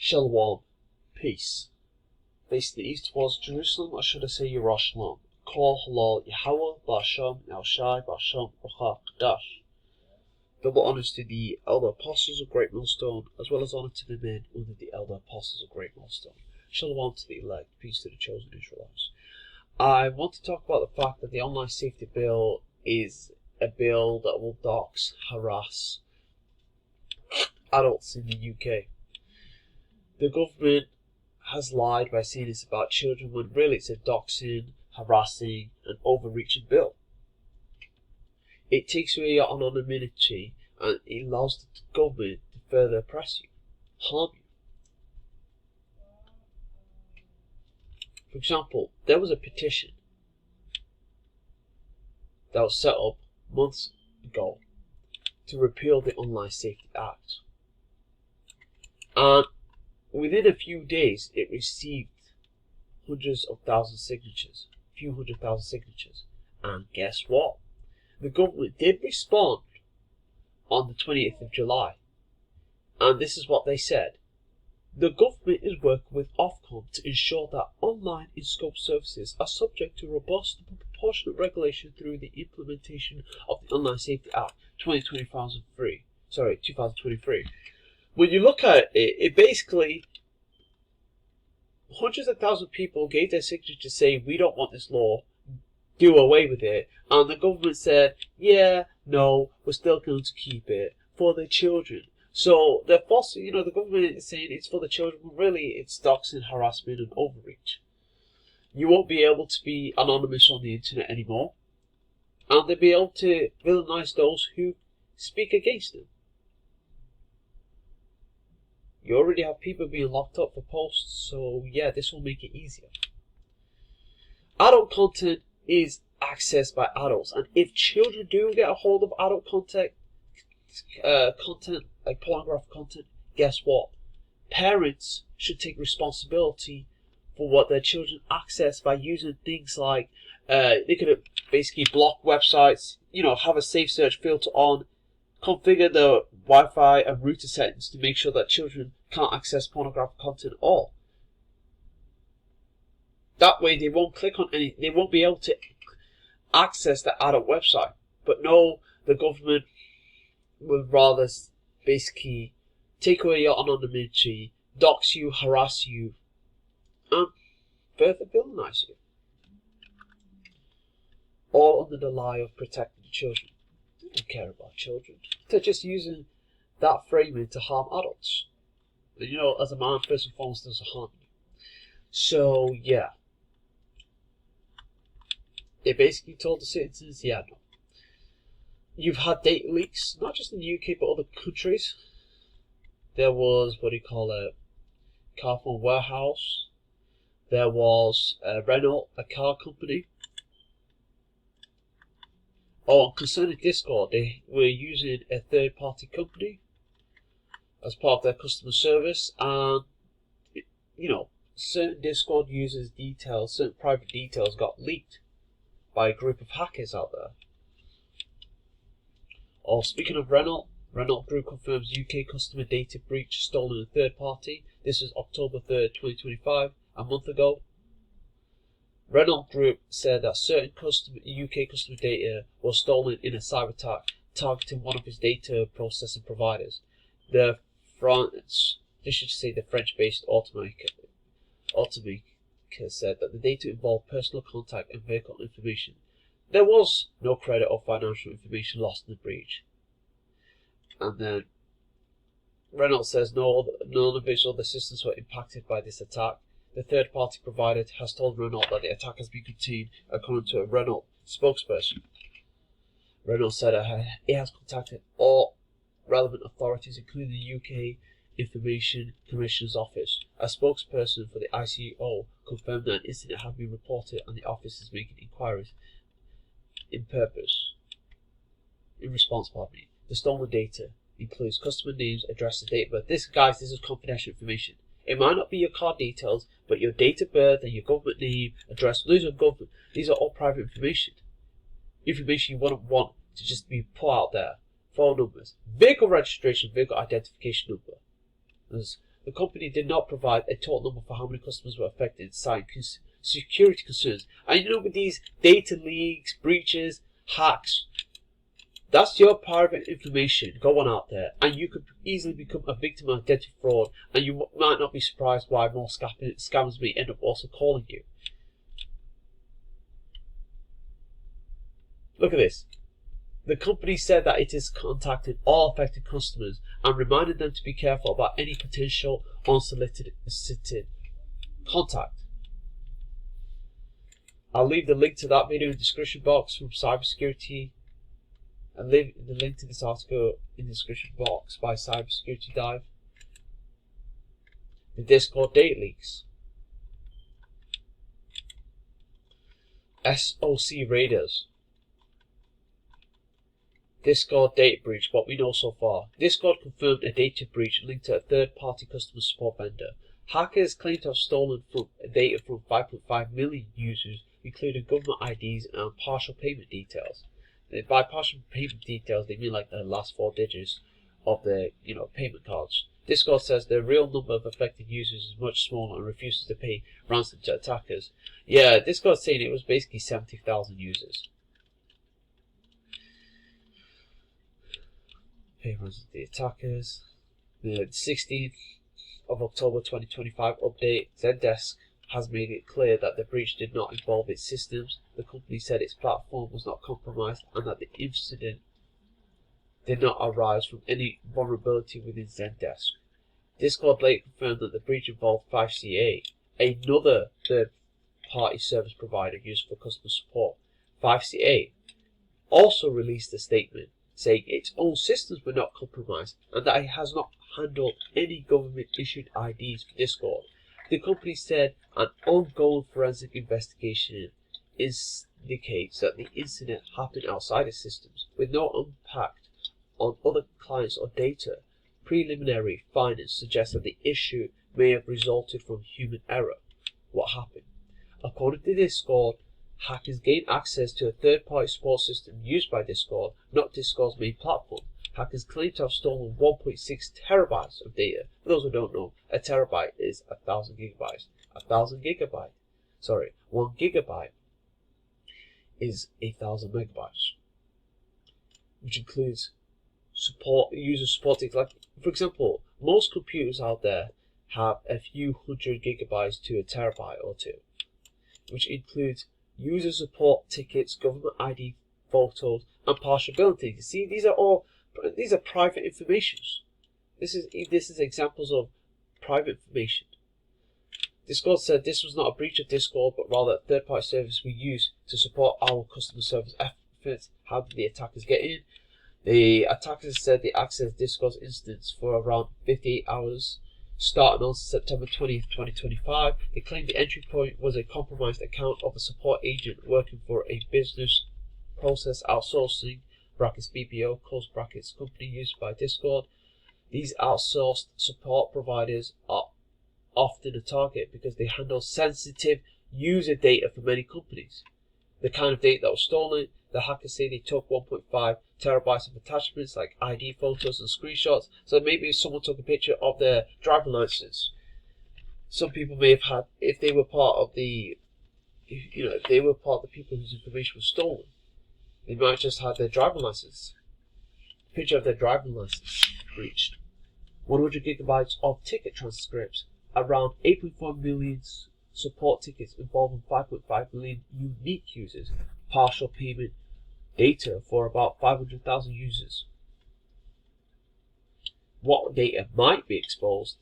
Shalom, peace. Facing the east towards Jerusalem, or should I say Yerushalayim. Kol halal Yahweh Ba'Hashem El Shai Ba'Hashem Ruach Kadash. Double honours to the elder apostles of Great Millstone, as well as honour to the men under the elder apostles of Great Millstone. Shalom to the elect, peace to the chosen Israelites. I want to talk about the fact that the online safety bill is a bill that will dox, harass adults in the UK. The government has lied by saying it's about children when really it's a doxing, harassing and overreaching bill. It takes away your anonymity and it allows the government to further oppress you, harm you. For example, there was a petition that was set up months ago to repeal the Online Safety Act. And within a few days, it received hundreds of thousands of signatures, a few 100,000 signatures. And guess what? The government did respond on the 20th of July. And this is what they said. The government is working with Ofcom to ensure that online in-scope services are subject to robust and proportionate regulation through the implementation of the Online Safety Act 2023. When you look at it, it basically, hundreds of thousands of people gave their signature to say, we don't want this law, do away with it. And the government said, yeah, no, we're still going to keep it for the children. So they're forcing, the government is saying it's for the children, but really it's doxing, harassment and overreach. You won't be able to be anonymous on the internet anymore. And they'll be able to villainize those who speak against them. You already have people being locked up for posts, so yeah, this will make it easier. Adult content is accessed by adults, and if children do get a hold of adult content like pornographic content, guess what? Parents should take responsibility for what their children access by using things like they could basically block websites, have a safe search filter on, configure the Wi-Fi and router settings to make sure that children can't access pornographic content at all. That way they won't click on any, they won't be able to access the adult website. But no, the government will rather basically take away your anonymity, dox you, harass you, and further villainize you. All under the lie of protecting the children. They don't care about children. They're just using that framing to harm adults. And as a man, first and foremost, there's a harm you. So, yeah. They basically told the citizens, yeah, no. You've had data leaks, not just in the UK, but other countries. There was, Carphone Warehouse. There was Renault, a car company. Oh, and concerning Discord, they were using a third-party company as part of their customer service, and certain Discord users' details, certain private details got leaked by a group of hackers out there. Oh, speaking of Renault Group confirms UK customer data breach stolen a third party. This was October 3rd, 2025, a month ago. Renault Group said that certain UK customer data was stolen in a cyber attack targeting one of its data processing providers. The French-based automaker said that the data involved personal contact and vehicle information. There was no credit or financial information lost in the breach. And then Renault says none of its other systems were impacted by this attack. The third-party provider has told Renault that the attack has been contained, according to a Renault spokesperson. Renault said it has contacted all relevant authorities, including the UK Information Commissioner's Office. A spokesperson for the ICO confirmed that an incident had been reported and the office is making inquiries in response. The stolen data includes customer names, addresses, date of birth. This is confidential information. It might not be your card details, but your date of birth and your government name, address, these are all private information. Information you wouldn't want to just be put out there. Phone numbers, vehicle registration, vehicle identification number. the company did not provide a total number for how many customers were affected, citing security concerns. And you know, with these data leaks, breaches, hacks, that's your private information going out there, and you could easily become a victim of identity fraud, and you might not be surprised why more scammers may end up also calling you. Look at this. The company said that it has contacted all affected customers and reminded them to be careful about any potential unsolicited contact. I'll leave the link to that video in the description box from cybersecurity. I'll leave the link to this article in the description box by Cybersecurity Dive. The Discord data leaks. SOC raiders. Discord data breach, what we know so far. Discord confirmed a data breach linked to a third-party customer support vendor. Hackers claim to have stolen data from 5.5 million users, including government IDs and partial payment details. By partial payment details, they mean like the last 4 digits of the payment cards. Discord says the real number of affected users is much smaller and refuses to pay ransom to attackers. Yeah, Discord's saying it was basically 70,000 users. Pay ransom to the attackers. The 16th of October 2025 update. Zendesk has made it clear that the breach did not involve its systems. The company said its platform was not compromised and that the incident did not arise from any vulnerability within Zendesk. Discord later confirmed that the breach involved 5CA, another third-party service provider used for customer support. 5CA also released a statement saying its own systems were not compromised and that it has not handled any government-issued IDs for Discord. The company said an ongoing forensic investigation indicates that the incident happened outside its systems, with no impact on other clients or data. Preliminary findings suggest that the issue may have resulted from human error. What happened? According to Discord, hackers gained access to a third-party support system used by Discord, not Discord's main platform. Hackers claim to have stolen 1.6 terabytes of data. For those who don't know, a terabyte is 1,000 gigabytes. 1 gigabyte is 1,000 megabytes, which includes user support things. Like, for example, most computers out there have a few hundred gigabytes to a terabyte or two, which includes user support tickets, government ID photos, and partial billing. See, these are private information. This is examples of private information. Discord said this was not a breach of Discord, but rather a third-party service we use to support our customer service efforts. How did the attackers get in? The attackers said they accessed Discord's instance for around 58 hours, starting on September 20th, 2025. They claimed the entry point was a compromised account of a support agent working for a business process outsourcing brackets BPO close brackets company used by Discord. These outsourced support providers are often a target because they handle sensitive user data for many companies. The kind of data that was stolen, the hackers say they took 1.5 terabytes of attachments like ID photos and screenshots. So maybe someone took a picture of their driving license. Some people may have had, if they were part of the, if they were part of the people whose information was stolen, they might just have their driving license, picture of their driving license breached. 100 gigabytes of ticket transcripts, around 8.4 million support tickets involving 5.5 million unique users, partial payment data for about 500,000 users. What data might be exposed?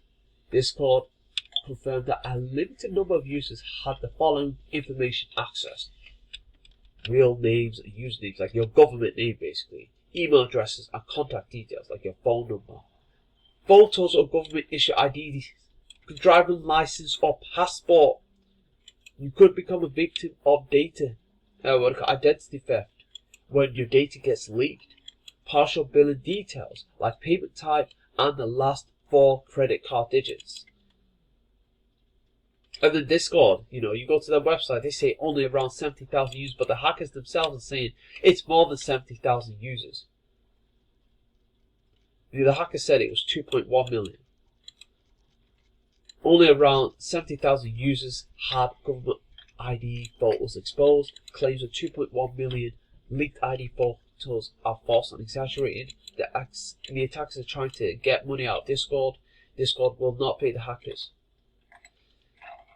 Discord confirmed that a limited number of users had the following information accessed: real names and usernames, like your government name basically, email addresses and contact details like your phone number, photos of government issued IDs, driving license or passport. You could become a victim of identity theft when your data gets leaked. Partial billing details like payment type and the last 4 credit card digits. And then Discord, you go to their website, they say only around 70,000 users, but the hackers themselves are saying it's more than 70,000 users. The hacker said it was 2.1 million. Only around 70,000 users had government ID photos exposed. Claims of 2.1 million leaked ID photos are false and exaggerated. The attackers are trying to get money out of Discord. Discord will not pay the hackers.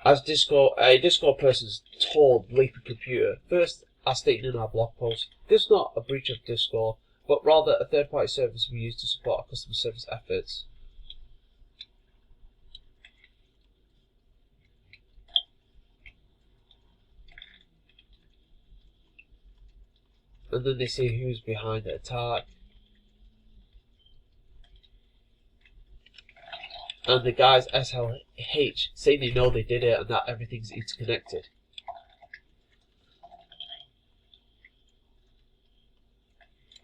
As a Discord person told Leaping Computer, first, as stated in our blog post, this is not a breach of Discord, but rather a third-party service we use to support our customer service efforts. And then they say who's behind the attack. And the guys SLH say they know they did it and that everything's interconnected.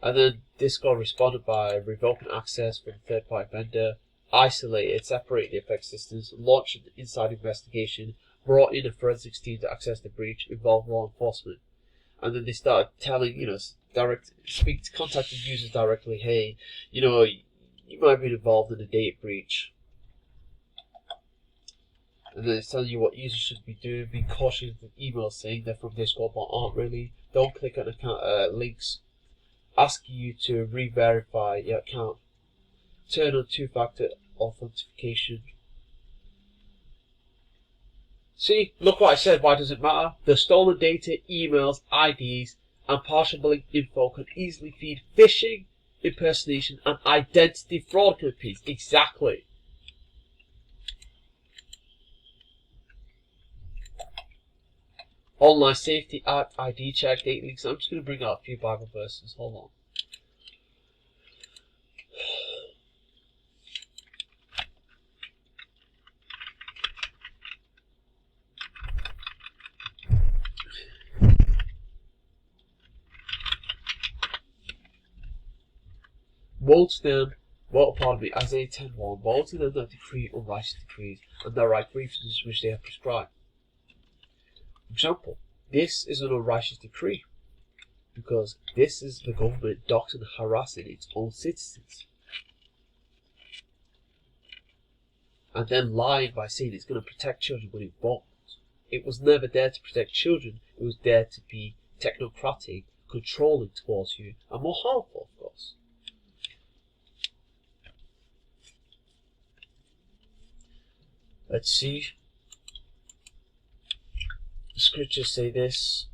And then Discord responded by revoking access from a third-party vendor, isolated, separated the effect systems, launched an inside investigation, brought in a forensics team to access the breach, involved law enforcement. And then they started telling, contacting users directly, hey, you might have been involved in a data breach. And then it's telling you what users should be doing. Be cautious with emails saying they're from Discord but aren't really. Don't click on account links asking you to re-verify your account. Turn on two-factor authentication. See, look what I said. Why does it matter? The stolen data, emails, IDs, and partial billing info can easily feed phishing, impersonation, and identity fraud campaigns. Exactly. Online Safety Act, ID check, date links. I'm just going to bring out a few Bible verses. Hold on. Isaiah 10:1, woe to them that decree unrighteous decrees, and that write grievances which they have prescribed. For example, this is an unrighteous decree, because this is the government doxing and harassing its own citizens. And then lying by saying it's going to protect children when it won't. It was never there to protect children, it was there to be technocratic, controlling towards you, and more harmful, of course. Let's see. The scriptures say this.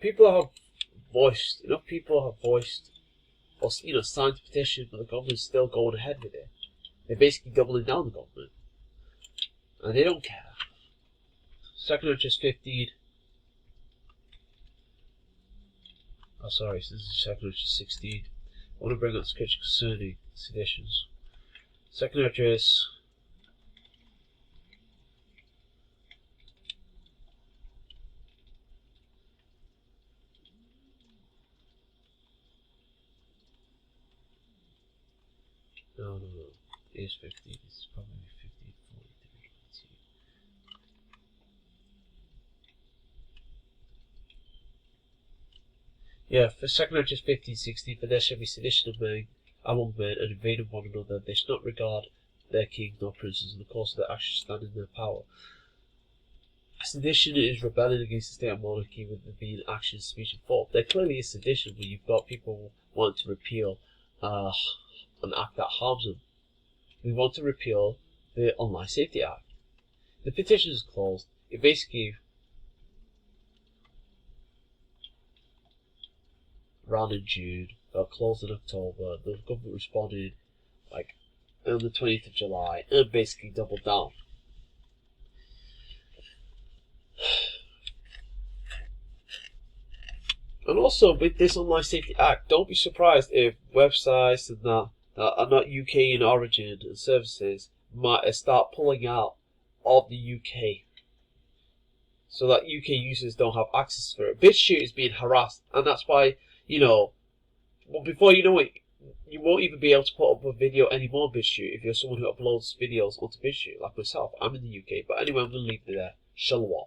Enough people have voiced, or signed the petition, but the government's still going ahead with it. They're basically doubling down the government, and they don't care. 2 Corinthians 15. Oh, sorry, this is 2 Corinthians 16. I want to bring up the scripture concerning seditions. 2 Corinthians. No. It is 15. It's probably 15, 40, 30, 20. Yeah, for 2 Corinthians 15:16, for there shall be sedition among men, and invading one another. They shall not regard their king nor princes, and the course of their actions stand in their power. Sedition is rebelling against the state of monarchy, with there being action, speech, and thought. There clearly is sedition where you've got people wanting to repeal an act that harms them. We want to repeal the Online Safety Act. The petition is closed. It basically ran in June, got closed in October. The government responded on the 20th of July and basically doubled down. And also with this Online Safety Act, don't be surprised if websites and that are not UK in origin and services might start pulling out of the UK, so that UK users don't have access to it. BitChute is being harassed, and that's why, well, before you know it, you won't even be able to put up a video anymore on BitChute if you're someone who uploads videos onto BitChute, like myself. I'm in the UK, but anyway, I'm going to leave it there. Shalom.